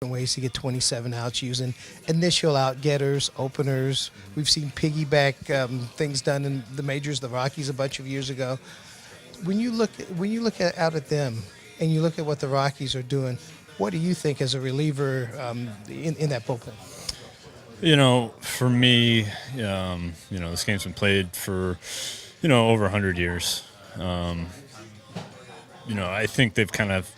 ways to get 27 outs using initial out getters, openers. We've seen piggyback things done in the majors, the Rockies, a bunch of years ago. Out at them, and you look at what the Rockies are doing, what do you think as a reliever in that bullpen? For me, this game's been played for, over 100 years. I think they've kind of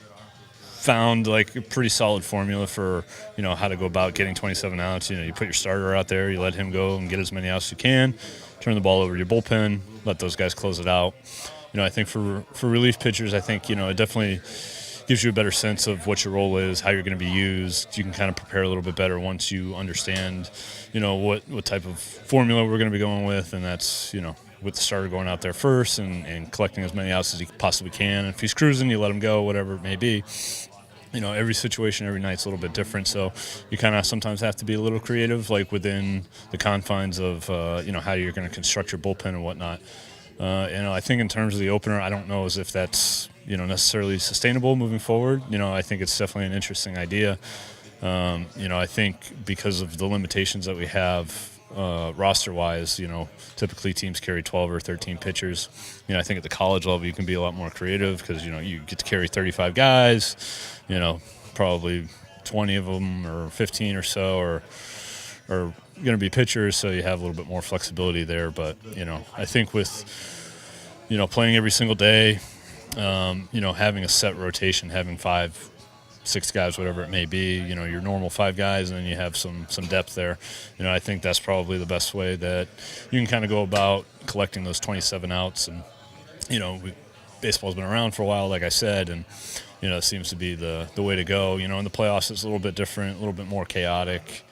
found like a pretty solid formula for, how to go about getting 27 outs. You put your starter out there, you let him go and get as many outs as you can, turn the ball over to your bullpen, let those guys close it out. I think for relief pitchers, I think, it definitely gives you a better sense of what your role is, how you're going to be used. You can kind of prepare a little bit better once you understand, what type of formula we're going to be going with, and that's, with the starter going out there first and collecting as many outs as he possibly can. And if he's cruising, you let him go, whatever it may be. Every situation, every night's a little bit different, so you kind of sometimes have to be a little creative, like within the confines of, how you're going to construct your bullpen and whatnot. I think in terms of the opener, I don't know as if that's, necessarily sustainable moving forward. I think it's definitely an interesting idea. I think because of the limitations that we have roster-wise, typically teams carry 12 or 13 pitchers. I think at the college level you can be a lot more creative because, you get to carry 35 guys, probably 20 of them or 15 or so are going to be pitchers, so you have a little bit more flexibility there. But, I think with, playing every single day, having a set rotation, having 5, 6 guys, whatever it may be, your normal 5 guys, and then you have some depth there. I think that's probably the best way that you can kind of go about collecting those 27 outs. And, baseball's been around for a while, like I said, and, it seems to be the way to go. In the playoffs it's a little bit different, a little bit more chaotic.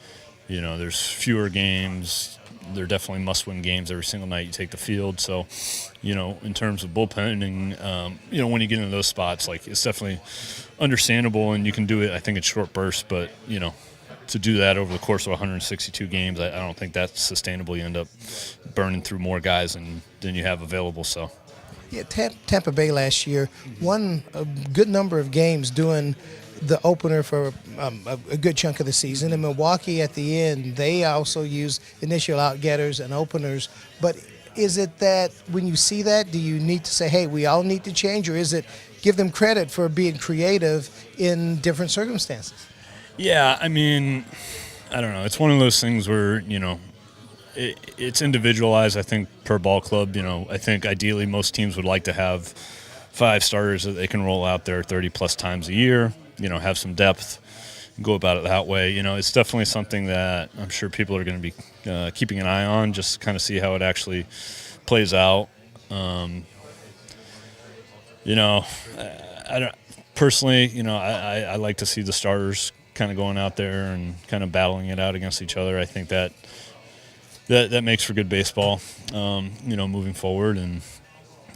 There's fewer games. They're definitely must-win games every single night you take the field. So, in terms of bullpenning, when you get into those spots, like, it's definitely understandable, and you can do it, I think, in short bursts. But, to do that over the course of 162 games, I don't think that's sustainable. You end up burning through more guys than you have available. So, yeah, Tampa Bay last year won a good number of games doing the opener for a good chunk of the season. And Milwaukee at the end, they also use initial out-getters and openers. But is it that when you see that, do you need to say, hey, we all need to change, or is it give them credit for being creative in different circumstances? Yeah, I mean, I don't know. It's one of those things where, it's individualized, I think, per ball club. I think ideally most teams would like to have 5 starters that they can roll out there 30-plus times a year, have some depth, go about it that way. It's definitely something that I'm sure people are going to be keeping an eye on, just to kind of see how it actually plays out. I don't personally, I like to see the starters kind of going out there and kind of battling it out against each other. I think that makes for good baseball, moving forward, and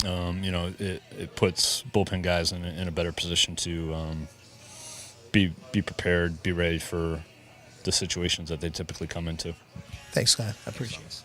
it puts bullpen guys in a better position to be prepared, be ready for the situations that they typically come into. Thanks, Scott. I appreciate it.